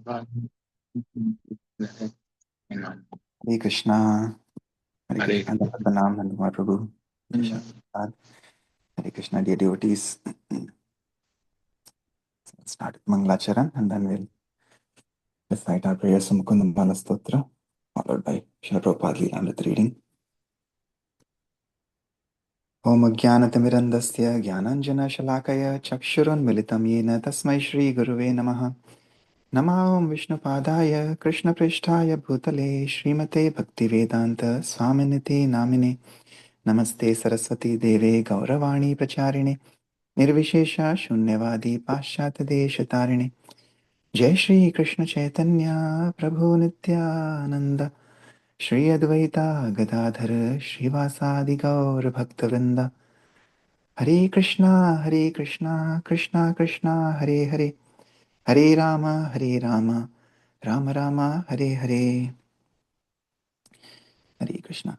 हरे कृष्णा। हरे हरे कृष्णा। दादा प्रणाम नंदकुमार प्रभु। प्रसाद। हरे Krishna, dear devotees. Let's start with Mangalacharan and then we'll recite our prayers from Mukundamala Stotra, followed by Srila Prabhupada Leelamrita reading. Om Jnanatimirandasya Jnananjana-shalakaya Chakshurunmilitam Yena Tasmai Shri Guruve Namaha. Namo Om Vishnupadaya Krishna-prishtaya Bhutale Srimate Bhaktivedanta Swaminiti Namine. Namaste Saraswati Deve Gauravani Pracharine Nirvishesha Shunyavadi Paschatadeshatarine. Jai Shri Krishna Chaitanya Prabhu Nityananda Shri Advaita Gadadhar Srivasadi Gaur Bhaktavinda. Hare Krishna Krishna Krishna Hare Hare Hare Rama Rama Rama Hare Hare. Hare Krishna.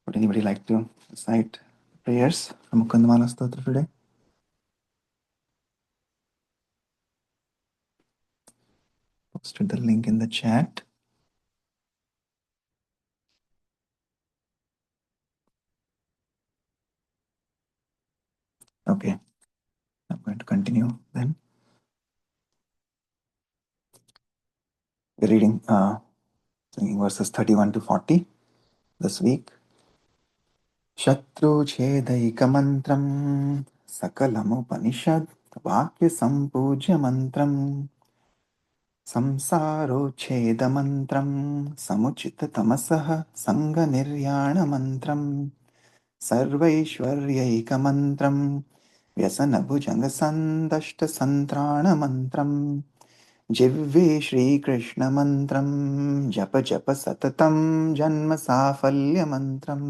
Would anybody like to recite prayers from Mukundamala Stotra today? Posted the link in the chat. Okay, I'm going to continue then. We're reading verses 31 to 40 this week. Shatru Chedayika Mantram Sakalamupanishad Vakya Sampujya Mantram Samsaro Mantram Samuchita Tamasaha Sanga Niryana Mantram Sarvaishwaryaika Mantram Vyasana Bhujanga Sandashta Santrana Mantram जिह्वे श्रीकृष्णमन्त्रं जप जप सततं जन्म साफल्यमन्त्रम्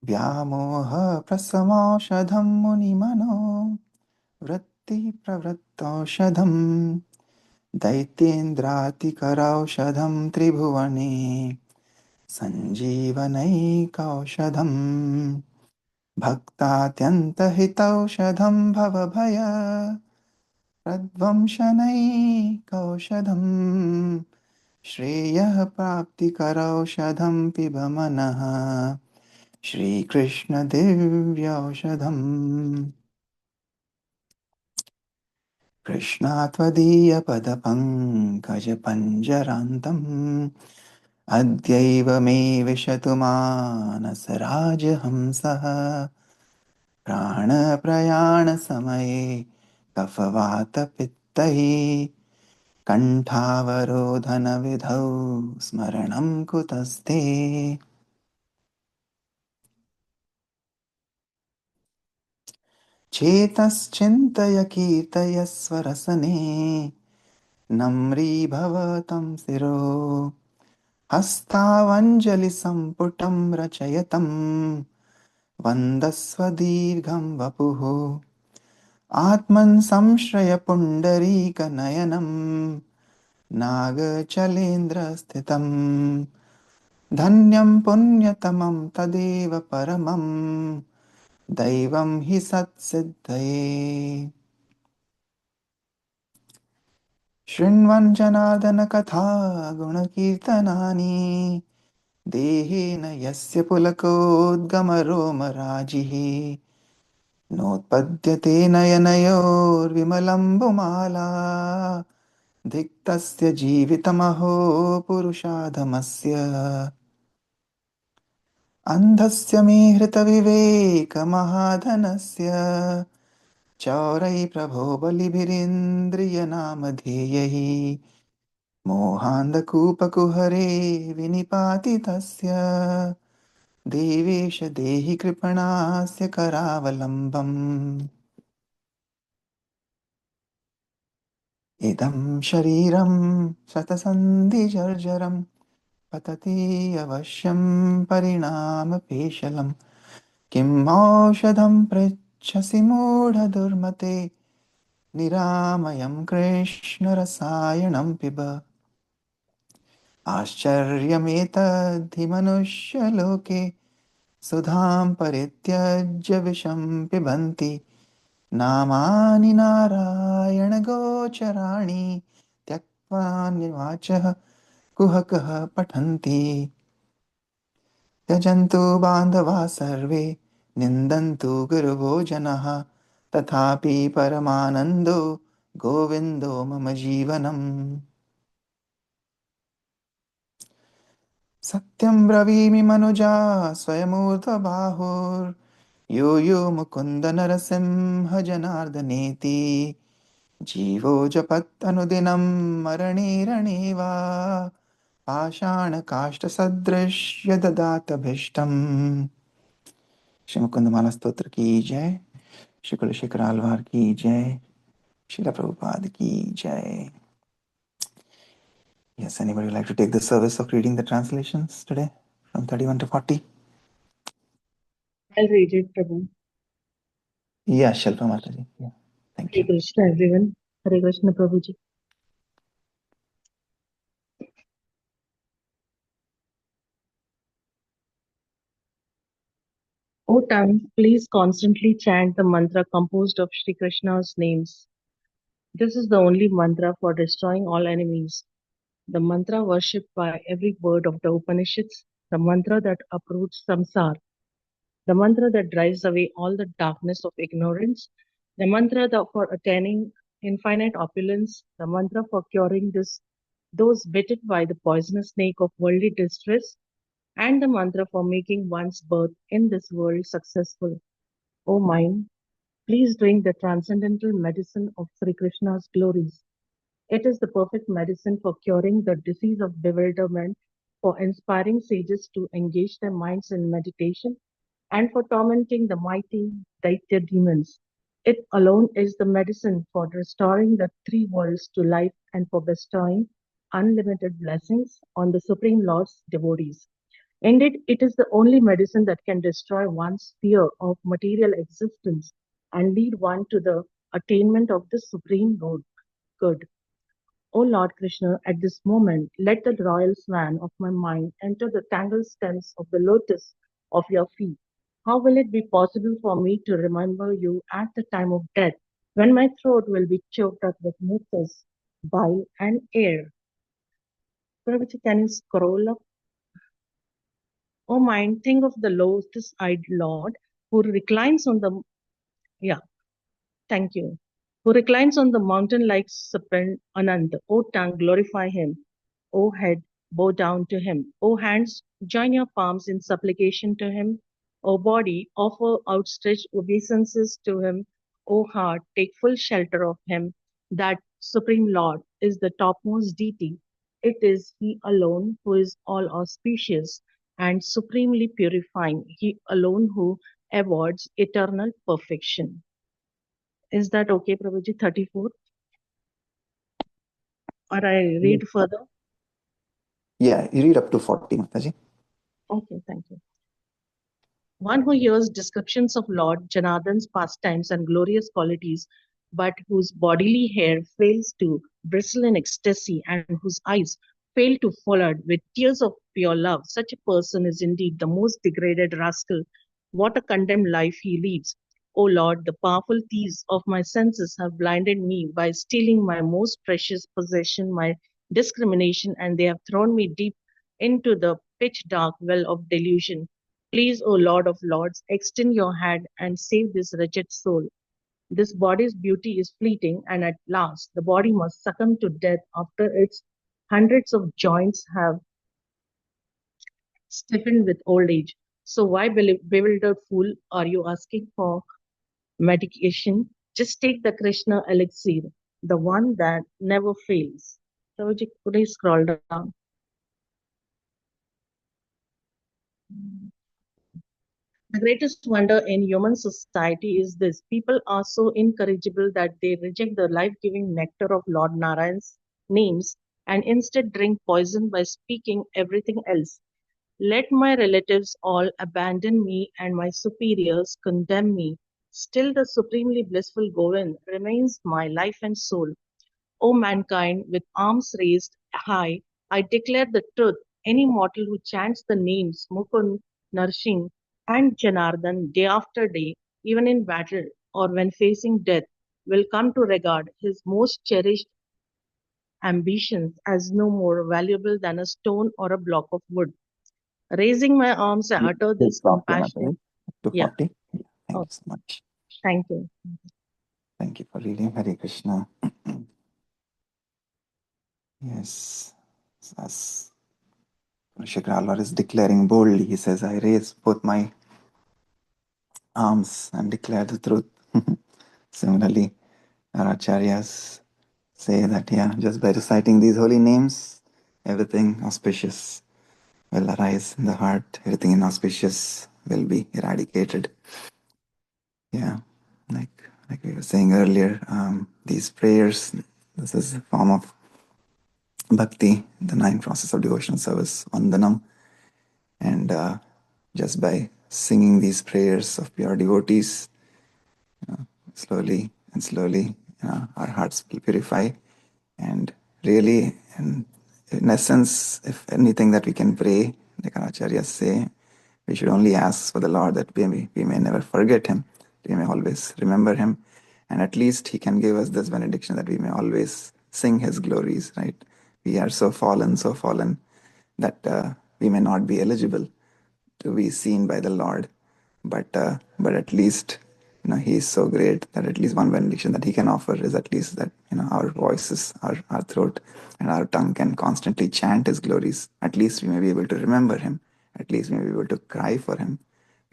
व्यामोहप्रसमौषधं मुनिमनो वृत्तिप्रवृत्तौषधं दैत्येन्द्रातिकरौषधं त्रिभुवने सञ्जीवनैकौषधम् भक्तात्यन्तहितौषधं भवभय प्रध्वंसनैकौषधम् श्रेयः प्राप्तिकरौषधं पिब मनः श्रीकृष्णदिव्यौषधम् कृष्णात्वदीयपदपङ्कजपञ्जरान्तम् अद्यैव मे विशतु मानसराजहंसः प्राणप्रयाणसमये कफवातपित्तैः कण्ठावरोधनविधौ स्मरणं कुतस्ते चेतश्चिन्तय कीर्तयस्वरसने नम्रीभव तं शिरो हस्तावञ्जलिसम्पुटं रचयतं वन्दस्व दीर्घं वपुः आत्मन् संश्रय पुण्डरीकनयनं नागचलेन्द्रस्थितम् धन्यं पुण्यतमं तदेव परमं दैवं हि सत्सिद्धये शृण्वन् जनार्दनकथा गुणकीर्तनानि देहेन यस्य पुलकोद्गमरोमराजिः नोत्पद्यते नयनयोर्विमलम्बुमाला धिक्तस्य जीवितमहो पुरुषाधमस्य अन्धस्य मे हृतविवेकमहाधनस्य चौरै प्रभो बलिभिरिन्द्रियनामधेयैः मोहान्धकूपकुहरे विनिपातितस्य देवेश देहि कृपणास्य करावलम्बम् इदं शरीरं शतसन्धिजर्जरं पतति अवश्यं परिणामपेशलम् किम् औषधं पृच्छसि मूढदुर्मते निरामयं कृष्णरसायनं पिब आश्चर्यमेतद्धि मनुष्यलोके सुधां परित्यज्य विषं पिबन्ति नामानि नारायणगोचराणि त्यक्त्वा निवाचः कुहकः पठन्ति। त्यजन्तु बान्धवाः सर्वे निन्दन्तु गुरुवो जनः तथापि परमानन्दो गोविन्दो मम जीवनम्। सत्यं ब्रवीमि मनुजा स्वयमूर्ध्वबाहुर्यो यो मुकुन्द नरसिंह जनार्दनेति जीवो जपत्यनुदिनं मरणे रणे वा पाषाणकाष्ठसदृश्य ददातभीष्टम्। श्री मुकुंदमाला स्तोत्र की जय। श्री कुलशेखर आलवार की जय। श्रीला प्रभुपाद की जय। Yes, anybody would like to take the service of reading the translations today from 31 to 40? I'll read it, Prabhu. Yeah, Shilpa Mataji. Yeah, thank Hare you. Krishna, everyone. Hare Krishna, Prabhuji. O tongue, please constantly chant the mantra composed of Shri Krishna's names. This is the only mantra for destroying all enemies. The mantra worshipped by every word of the Upanishads, the mantra that uproots samsara, the mantra that drives away all the darkness of ignorance, the mantra for attaining infinite opulence, the mantra for curing those bitten by the poisonous snake of worldly distress, and the mantra for making one's birth in this world successful. O mind, please drink the transcendental medicine of Sri Krishna's glories. It is the perfect medicine for curing the disease of bewilderment, for inspiring sages to engage their minds in meditation, and for tormenting the mighty Daitya demons. It alone is the medicine for restoring the three worlds to life and for bestowing unlimited blessings on the Supreme Lord's devotees. Indeed, it is the only medicine that can destroy one's fear of material existence and lead one to the attainment of the supreme good. O Lord Krishna, at this moment, let the royal swan of my mind enter the tangled stems of the lotus of your feet. How will it be possible for me to remember you at the time of death, when my throat will be choked up with mucus, bile, and air? Prabhuji, can you scroll up? O mind, think of the lotus-eyed Lord who reclines on the yeah, thank you. Who reclines on the mountain like serpent Anand. O tongue, glorify him. O head, bow down to him. O hands, join your palms in supplication to him. O body, offer outstretched obeisances to him. O heart, take full shelter of him. That Supreme Lord is the topmost deity. It is He alone who is all auspicious and supremely purifying. He alone who awards eternal perfection. Is that okay, Prabhuji? 34? Or I Yeah, read further? yeah, you read up to 40, Mataji. Okay, thank you. One who hears descriptions of Lord Janardhan's pastimes and glorious qualities, but whose bodily hair fails to bristle in ecstasy and whose eyes fail to flood with tears of pure love, such a person is indeed the most degraded rascal. What a condemned life he leads. O Lord, the powerful thieves of my senses have blinded me by stealing my most precious possession, my discrimination, and they have thrown me deep into the pitch dark well of delusion. Please, O Lord of Lords, extend your hand and save this wretched soul. This body's beauty is fleeting, and at last the body must succumb to death after its hundreds of joints have stiffened with old age. So, why, bewildered fool, are you asking for medication? Just take the Krishna elixir, the one that never fails. Prabhuji, could I scroll down? The greatest wonder in human society is this: people are so incorrigible that they reject the life giving nectar of Lord Narayan's names and instead drink poison by speaking everything else. Let my relatives all abandon me and my superiors condemn me. Still, the supremely blissful Govind remains my life and soul. O mankind, with arms raised high, I declare the truth. Any mortal who chants the names Mukund, Narsingh, and Janardhan day after day, even in battle, or when facing death, will come to regard his most cherished ambitions as no more valuable than a stone or a block of wood. Raising my arms, I utter Full this stop here, Mataji. compassionate. Up to Yeah. 40. Yeah, thank Oh, you so much. thank you. Thank you for reading Hare Krishna. Yes, as Shekhar Alvar is declaring boldly, he says, I raise both my arms and declare the truth. Similarly, our acharyas say that, yeah, just by reciting these holy names, everything auspicious will arise in the heart, everything inauspicious will be eradicated. Yeah, like we were saying earlier, these prayers, this is a form of bhakti, the nine process of devotional service, vandanam, and just by singing these prayers of pure devotees, slowly and slowly, our hearts will purify. And really, in essence, if anything that we can pray, like our acharyas say, we should only ask for the Lord that we may never forget Him, we may always remember Him, and at least He can give us this benediction that we may always sing His glories, right? We are so fallen that we may not be eligible to be seen by the Lord. But at least He is so great that at least one benediction that He can offer is at least that our voices, our throat, and our tongue can constantly chant His glories. At least we may be able to remember Him. At least we may be able to cry for Him.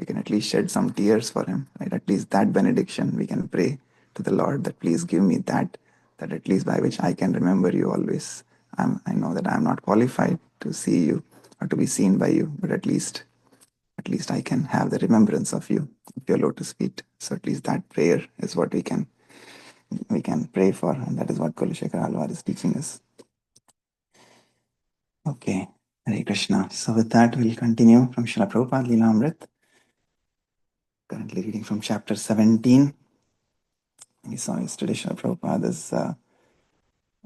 We can at least shed some tears for Him. Right? At least that benediction we can pray to the Lord that please give me that at least by which I can remember You always. I know that I'm not qualified to see You or to be seen by You, but at least I can have the remembrance of You, of Your lotus feet. So at least that prayer is what we can pray for, and that is what Kulashekar Alvar is teaching us. Okay, Hare Krishna. So with that, we'll continue from Srila Prabhupada Leela currently reading from chapter 17. We saw yesterday Srila Prabhupada is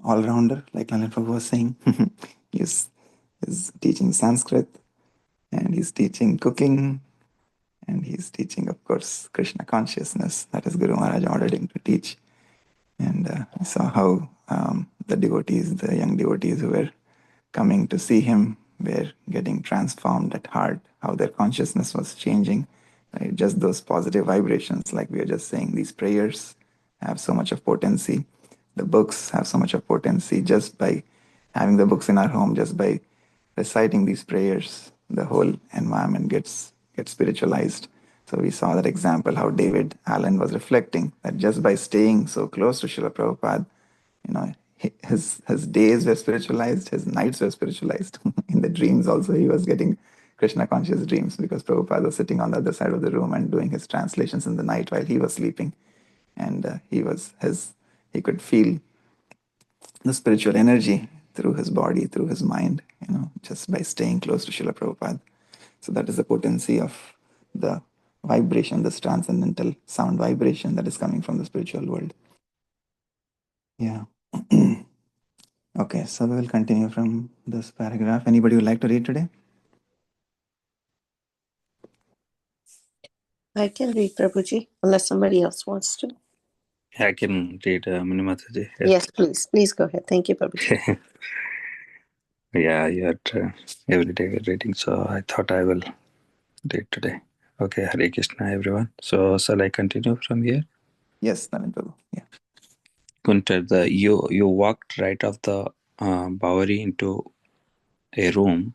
all-rounder, like Lalit Prabhu was saying. He's teaching Sanskrit, and he's teaching cooking, and he's teaching, of course, Krishna consciousness. That is Guru Maharaj ordered him to teach. And we saw how the young devotees who were coming to see him were getting transformed at heart, how their consciousness was changing. Right? Just those positive vibrations, like we were just saying, these prayers have so much of potency. The books have so much of potency. Just by having the books in our home, just by reciting these prayers, the whole environment gets spiritualized. So we saw that example, how David Allen was reflecting that just by staying so close to Srila Prabhupada, his days were spiritualized, his nights were spiritualized. In the dreams also, he was getting Krishna conscious dreams because Prabhupada was sitting on the other side of the room and doing his translations in the night while he was sleeping. And he could feel the spiritual energy through his body, through his mind, just by staying close to Srila Prabhupada. So that is the potency of the vibration, this transcendental sound vibration that is coming from the spiritual world. Yeah. Okay, so we will continue from this paragraph. Anybody would like to read today? I can read, Prabhuji, unless somebody else wants to. I can read Minimataji. Yes, please. Please go ahead. Thank you, Prabhuji. Yeah, you are every day reading, so I thought I will read today. Okay, Hare Krishna, everyone. So, shall I continue from here? Yes, Nalin Prabhu. Yeah. Kunter, you walked right off the Bowery into a room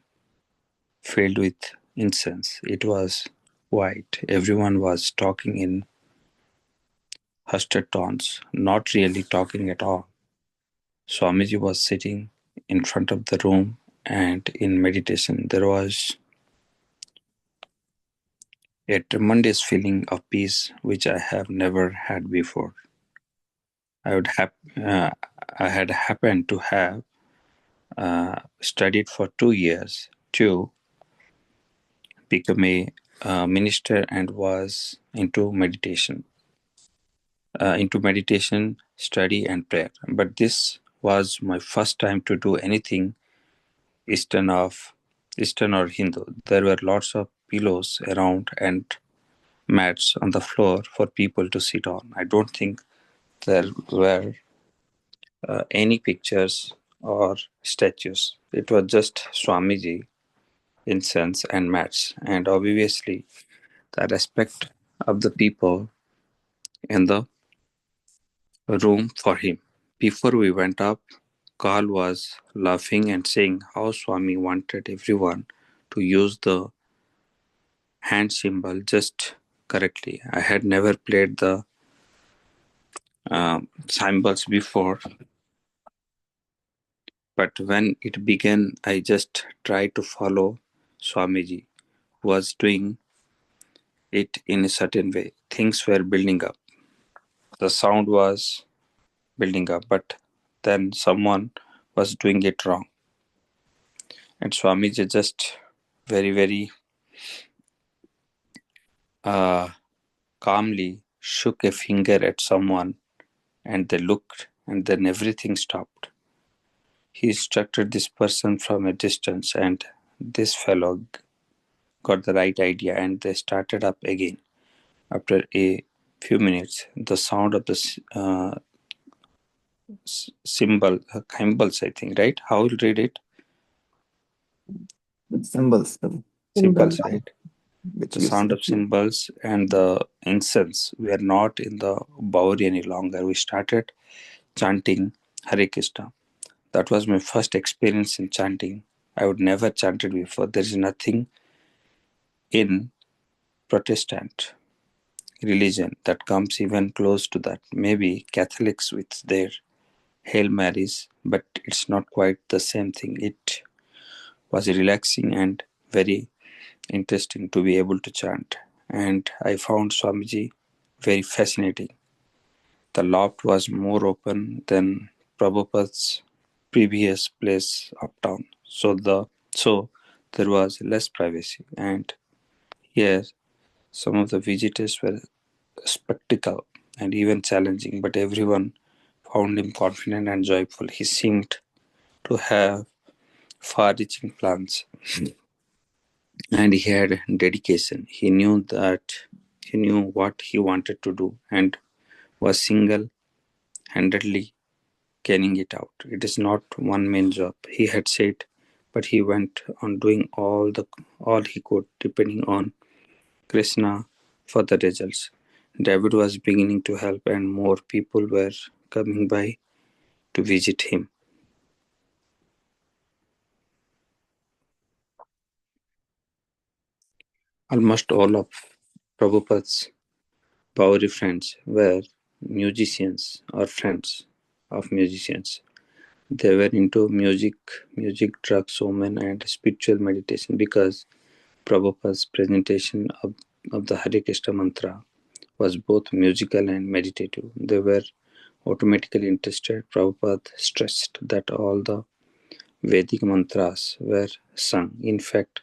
filled with incense. It was white. Everyone was talking in hushed tones, not really talking at all. Swamiji was sitting in front of the room and in meditation. There was a tremendous feeling of peace which I have never had before. I had happened to have studied for 2 years to become a minister and was into meditation, study and prayer. But this was my first time to do anything Eastern or Hindu. There were lots of pillows around and mats on the floor for people to sit on. I don't think there were any pictures or statues. It was just Swamiji, incense and mats, and obviously the respect of the people in the room for him. Before we went up, Carl was laughing and saying how Swami wanted everyone to use the hand symbol just correctly. I had never played the symbols before, but when it began, I just tried to follow Swamiji, who was doing it in a certain way. Things were building up. The sound was building up, but then someone was doing it wrong. And Swamiji just very, very calmly shook a finger at someone, and they looked, and then everything stopped. He instructed this person from a distance, and this fellow got the right idea, and they started up again. After a few minutes, the sound of the cymbals, I think, right? How will read it? Symbols, Cymbals, right? which The you sound of cymbals and the incense. We are not in the Bauri any longer. We started chanting Hare Krishna. That was my first experience in chanting. I would never chanted before. There is nothing in Protestant religion that comes even close to that. Maybe Catholics with their Hail Marys, but it's not quite the same thing. It was relaxing and very interesting to be able to chant. And I found Swamiji very fascinating. The loft was more open than Prabhupada's previous place uptown. So there was less privacy. And here some of the visitors were spectacle and even challenging, but everyone found him confident and joyful. He seemed to have far-reaching plans, and he had dedication. He knew what he wanted to do and was single-handedly carrying it out. It is not one man job, he had said, but he went on doing all he could, depending on Krishna for the results. David was beginning to help, and more people were coming by to visit him. Almost all of Prabhupada's Bauri friends were musicians or friends of musicians. They were into music, drugs, women, and spiritual meditation because Prabhupada's presentation of the Hare Krishna mantra was both musical and meditative. They were automatically interested. Prabhupada stressed that all the Vedic mantras were sung. In fact,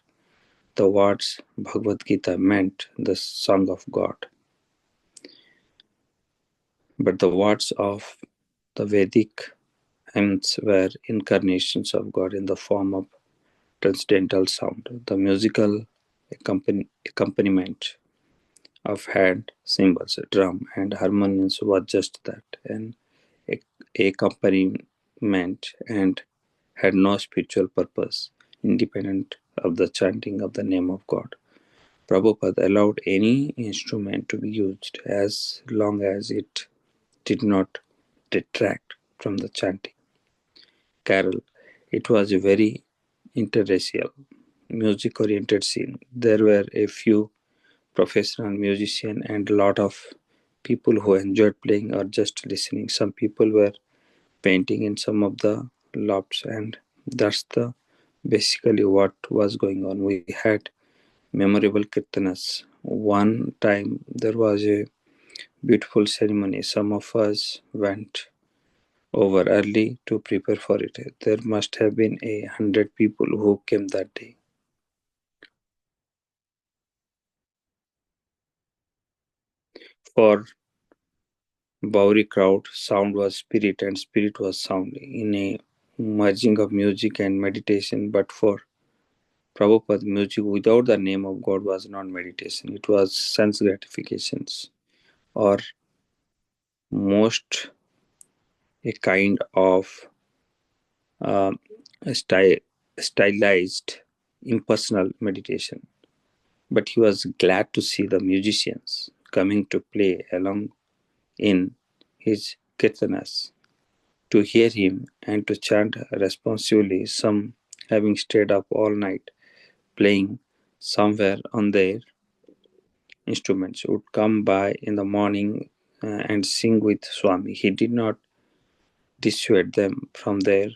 the words Bhagavad Gita meant the song of God. But the words of the Vedic hymns were incarnations of God in the form of transcendental sound. The musical accompaniment of hand cymbals, drum, and harmoniums was just that, an accompaniment, and had no spiritual purpose, independent of the chanting of the name of God. Prabhupada allowed any instrument to be used as long as it did not detract from the chanting. Carol, it was a very interracial, music-oriented scene. There were a few professional musicians and a lot of people who enjoyed playing or just listening. Some people were painting in some of the lofts, and that's basically what was going on. We had memorable kirtanas. One time there was a beautiful ceremony. Some of us went over early to prepare for it. There must have been 100 people who came that day. For Bauri crowd, sound was spirit and spirit was sound in a merging of music and meditation. But for Prabhupada's music without the name of God was not meditation. It was sense gratifications, or most a kind of sty- stylized, impersonal meditation. But he was glad to see the musicians coming to play along in his kirtanas, to hear him and to chant responsively, some having stayed up all night playing somewhere on their instruments would come by in the morning and sing with Swami. He did not dissuade them from their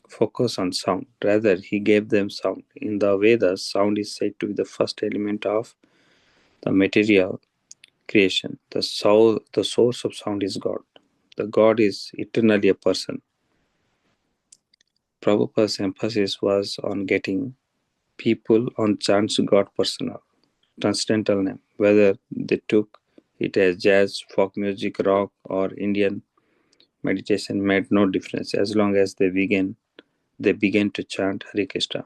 focus on sound. Rather, he gave them sound. In the Vedas, sound is said to be the first element of the material creation. The source of sound is God. The God is eternally a person. Prabhupada's emphasis was on getting people on chants God personal, transcendental name, whether they took it as jazz, folk music, rock, or Indian meditation made no difference as long as they began to chant Hare Krishna.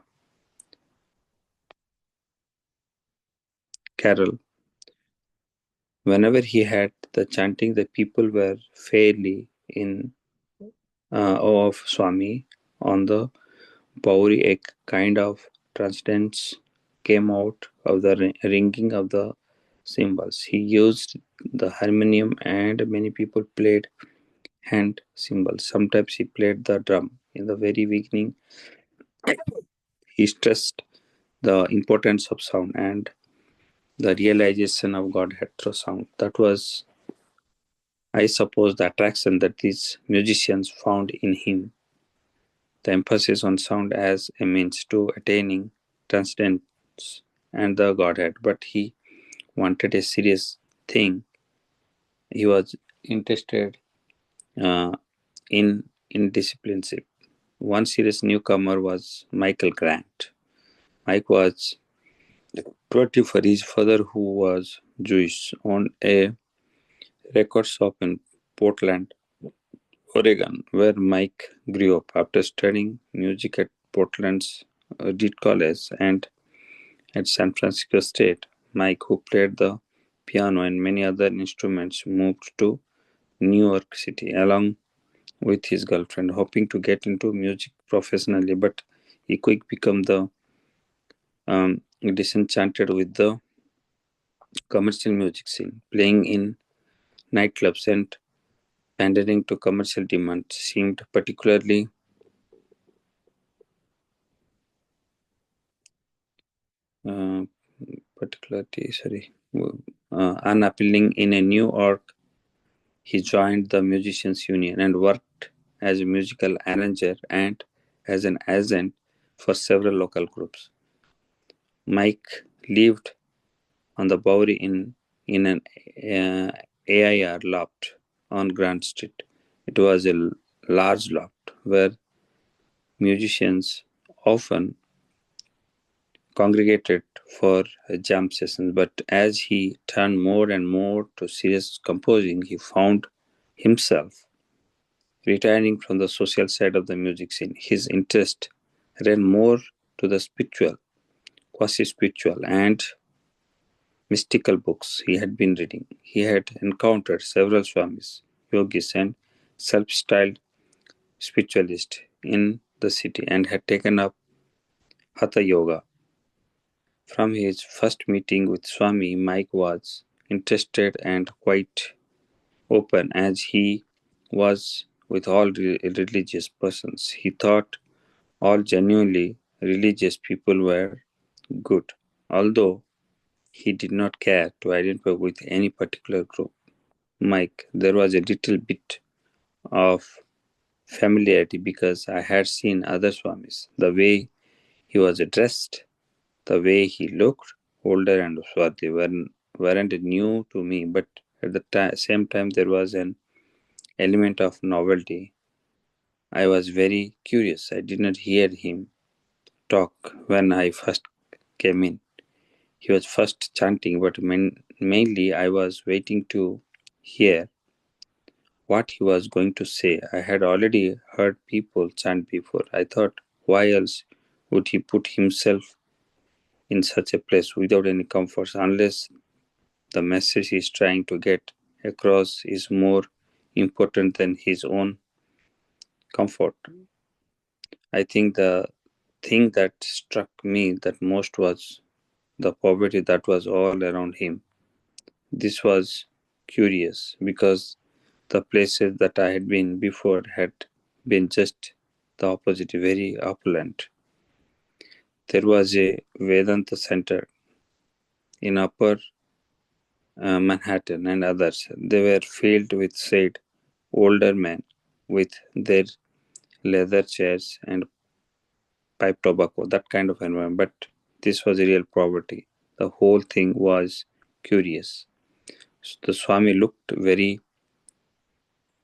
Carol. Whenever he had the chanting, the people were fairly in awe of Swami. On the Bauri, a kind of transcendence came out of the ringing of the cymbals. He used the harmonium and many people played hand cymbals. Sometimes he played the drum. In the very beginning, he stressed the importance of sound and the realization of Godhead through sound. That was, I suppose, the attraction that these musicians found in him. The emphasis on sound as a means to attaining transcendence and the Godhead. But he wanted a serious thing. He was interested in discipleship. One serious newcomer was Michael Grant. Mike was 24. His father, who was Jewish, owned a record shop in Portland, Oregon, where Mike grew up. After studying music at Portland's Reed College and at San Francisco State, Mike, who played the piano and many other instruments, moved to New York City along with his girlfriend, hoping to get into music professionally, but he quickly became disenchanted with the commercial music scene. Playing in nightclubs and pandering to commercial demand seemed particularly unappealing. In New York, he joined the Musicians Union and worked as a musical arranger and as an agent for several local groups. Mike lived on the Bowery in an AIR loft on Grant Street. It was a large loft where musicians often congregated for jam sessions, but as he turned more and more to serious composing, he found himself retiring from the social side of the music scene. His interest ran more to the spiritual, quasi-spiritual, and mystical books he had been reading. He had encountered several swamis, yogis, and self-styled spiritualists in the city and had taken up Hatha Yoga. From his first meeting with Swami, Mike was interested and quite open as he was with all religious persons. He thought all genuinely religious people were good, although he did not care to identify with any particular group. Mike, there was a little bit of familiarity because I had seen other Swamis. The way he was dressed, the way he looked, older and swarthy, weren't new to me, but at the same time there was an element of novelty. I was very curious. I did not hear him talk when I first came in. He was first chanting, but mainly I was waiting to hear what he was going to say. I had already heard people chant before. I thought, why else would he put himself in such a place without any comforts, unless the message he's trying to get across is more important than his own comfort. I think the thing that struck me that most was the poverty that was all around him. This was curious because the places that I had been before had been just the opposite, very opulent. There was a Vedanta center in Upper Manhattan and others. They were filled with, said, older men with their leather chairs and pipe tobacco, that kind of environment. But this was a real poverty. The whole thing was curious. So the Swami looked very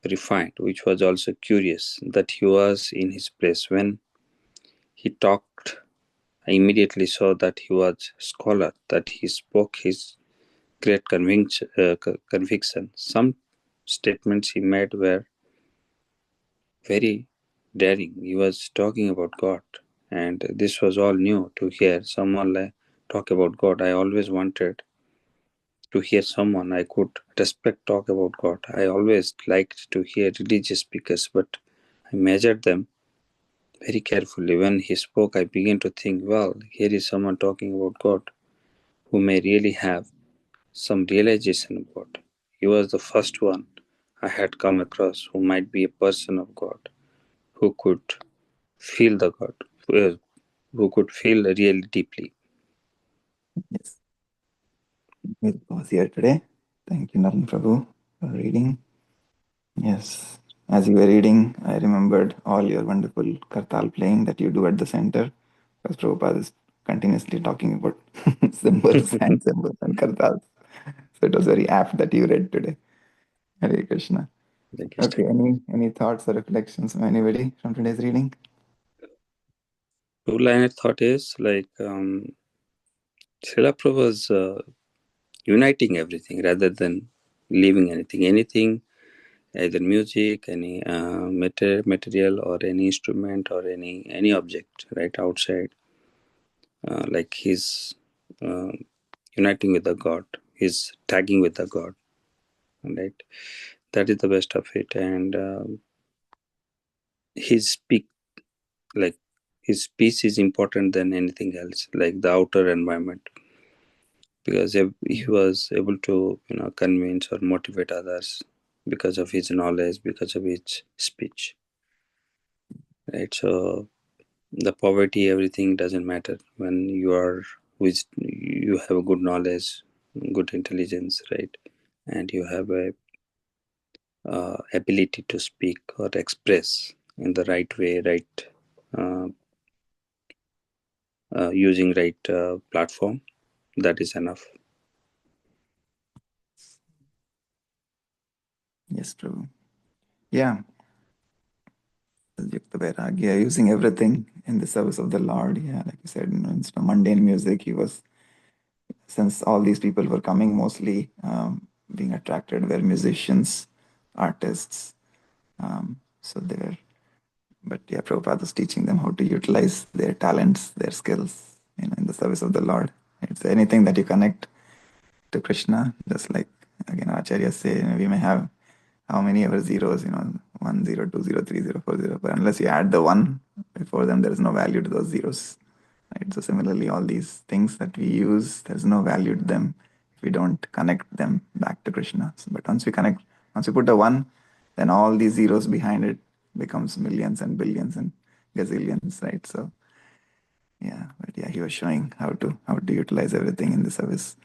refined, which was also curious that he was in his place. When he talked, I immediately saw that he was a scholar, that he spoke his great conviction. Some statements he made were very daring. He was talking about God, and this was all new to hear someone talk about God. I always wanted to hear someone I could respect talk about God. I always liked to hear religious speakers, but I measured them very carefully. When he spoke, I began to think, well, here is someone talking about God who may really have some realization of God. He was the first one I had come across who might be a person of God, who could feel the God, who could feel really deeply. Yes. We'll pause here today. Thank you, Naran Prabhu, for reading. Yes. As you were reading, I remembered all your wonderful kartal playing that you do at the center, because Prabhupada is continuously talking about symbols and symbols and kartals. So it was very apt that you read today. Hare Krishna. Okay, any thoughts or reflections from anybody from today's reading? Two-liner thought is Srila Prabhupada was uniting everything rather than leaving anything. Anything, either music, any material or any instrument or any object, right, outside, like he's uniting with the God, he's tagging with the God, right? That is the best of it. And his peace is important than anything else, like the outer environment, because he was able to convince or motivate others because of his knowledge, because of his speech, right? So the poverty, everything doesn't matter when you have a good knowledge, good intelligence, right? And you have a ability to speak or express in the right way, right, using right platform, that is enough. Yes, Prabhu. Yeah. Yukta Vairagya, using everything in the service of the Lord. Yeah, like you said, instead of mundane music, he was, since all these people were coming mostly being attracted were musicians, artists. So they were, but yeah, Prabhupada was teaching them how to utilize their talents, their skills, in the service of the Lord. It's anything that you connect to Krishna, just like again Acharyas say, we may have how many ever zeros, 1, 0, 2, 0, 3, 0, 4, 0, but unless you add the 1 before them, there is no value to those zeros. Right? So similarly, all these things that we use, there's no value to them if we don't connect them back to Krishna. So, but once we put a 1, then all these zeros behind it becomes millions and billions and gazillions, right? So yeah, but yeah, he was showing how to utilize everything in the service,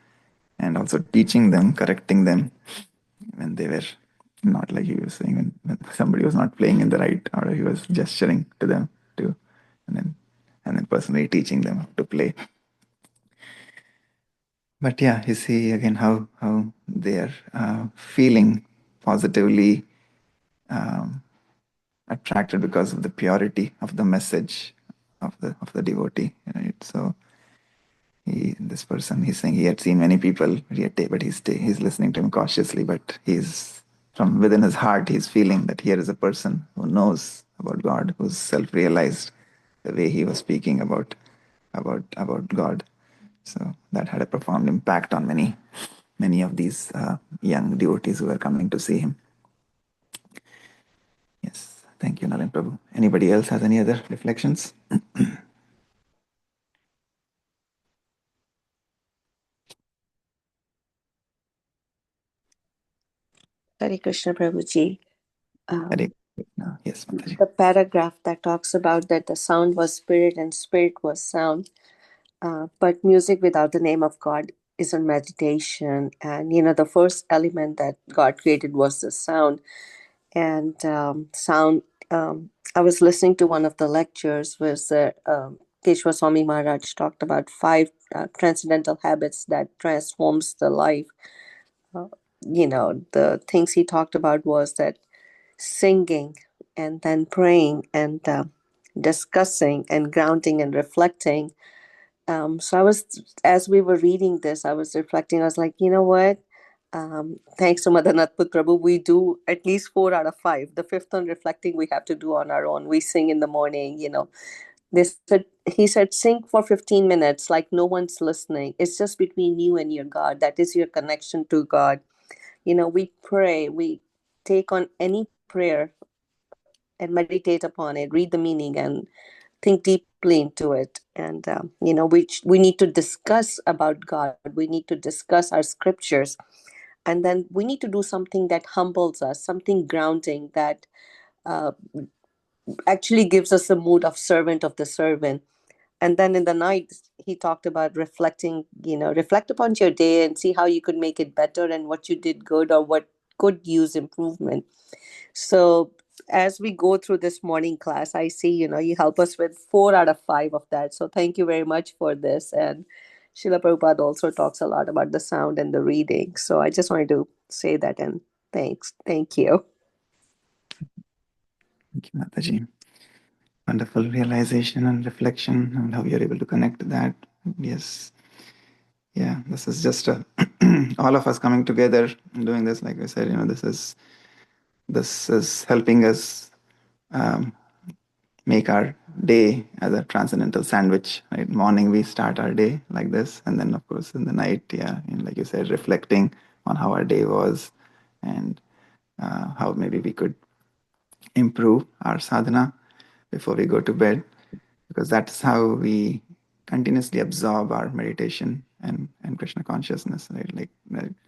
and also teaching them, correcting them when they were not, like he was saying, when somebody was not playing in the right order, he was gesturing to them too, and then personally teaching them how to play. But yeah, you see again how they are feeling positively attracted because of the purity of the message of the devotee, right? So this person, he's saying he had seen many people, but he's listening to him cautiously, but he's from within his heart, he's feeling that here is a person who knows about God, who's self-realized, the way he was speaking about God. So that had a profound impact on many of these young devotees who were coming to see him. Yes, thank you, Nalin Prabhu. Anybody else has any other reflections? Hare Krishna Prabhuji. Hare Krishna. Yes, Mataji. The paragraph that talks about that the sound was spirit and spirit was sound, but music without the name of God isn't meditation. And the first element that God created was the sound. And sound. I was listening to one of the lectures where Keshwa Swami Maharaj talked about 5 transcendental habits that transforms the life. The things he talked about was that singing and then praying and discussing and grounding and reflecting. So as we were reading this, I was reflecting. I was like, you know what? Thanks to Madhanath Prabhu, we do at least 4 out of 5. The 5th one, reflecting, we have to do on our own. We sing in the morning, he said, sing for 15 minutes like no one's listening. It's just between you and your God. That is your connection to God. We pray, we take on any prayer and meditate upon it, read the meaning and think deeply into it. And, we need to discuss about God. We need to discuss our scriptures. And then we need to do something that humbles us, something grounding that actually gives us a mood of servant of the servant. And then in the night, he talked about reflecting, reflect upon your day and see how you could make it better and what you did good or what could use improvement. So as we go through this morning class, I see, you help us with 4 out of 5 of that. So thank you very much for this. And Srila Prabhupada also talks a lot about the sound and the reading. So I just wanted to say that, and thanks. Thank you. Thank you, Mataji. Wonderful realization and reflection and how you're able to connect to that. Yes. Yeah, this is just all of us coming together and doing this. Like I said, this is helping us make our day as a transcendental sandwich. Right, morning we start our day like this, and then of course in the night, like you said, reflecting on how our day was and how maybe we could improve our sadhana before we go to bed, because that's how we continuously absorb our meditation and Krishna consciousness, right? Like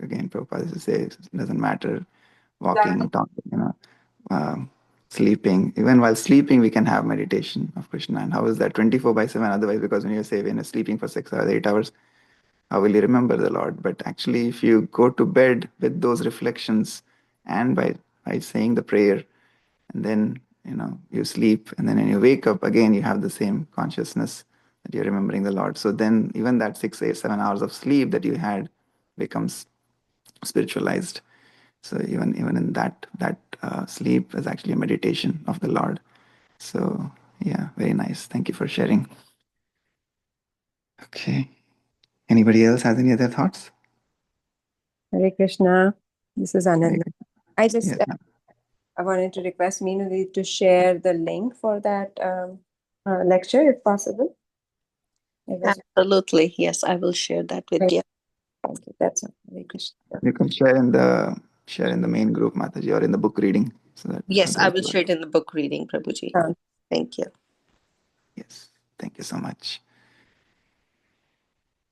again, Prabhupada used to say, it doesn't matter walking, talking, sleeping. Even while sleeping, we can have meditation of Krishna. And how is that 24/7? Otherwise, because when you're sleeping for 6 hours, 8 hours, how will you remember the Lord? But actually, if you go to bed with those reflections and by saying the prayer, and then you sleep, and then when you wake up again, you have the same consciousness that you're remembering the Lord. So then even that 6, 8, 7 hours of sleep that you had becomes spiritualized. So even in that sleep is actually a meditation of the Lord. So yeah, very nice. Thank you for sharing. Okay. Anybody else has any other thoughts? Hare Krishna. This is Ananda. I just Yes, I wanted to request Meenudi to share the link for that lecture, if possible. Absolutely. Yes, I will share that with you. Thank you. That's all. Hare Krishna. you can share in the main group, Mataji, or in the book reading. Yes, I will share it in the book reading, Prabhuji. Thank you. Yes, thank you so much.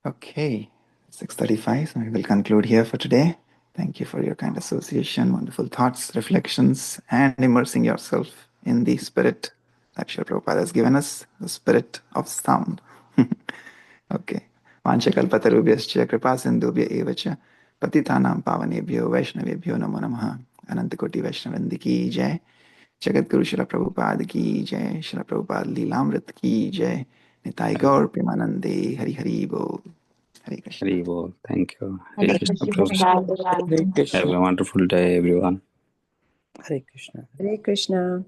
Okay, 6:35, so we will conclude here for today. Thank you for your kind association, wonderful thoughts, reflections, and immersing yourself in the spirit that Srila Prabhupada has given us, the spirit of sound. Okay. Vanchakalpatarubhyascha kripasindhubhya evacha patitanam pavanebhyo vaishnavebhyo namo namaha. Anantakoti Vaishnavandi ki jai. Jagat Guru Srila Prabhupada ki jai. Srila Prabhupada Leelamrit ki jai. Nitai Gaur Premanande. Hari Hari Bol. Hare Krishna. Hari Bol. Thank you. Hare Hare Krishna, Prabhu. Hare Have a wonderful day, everyone. Krishna. Hare Krishna.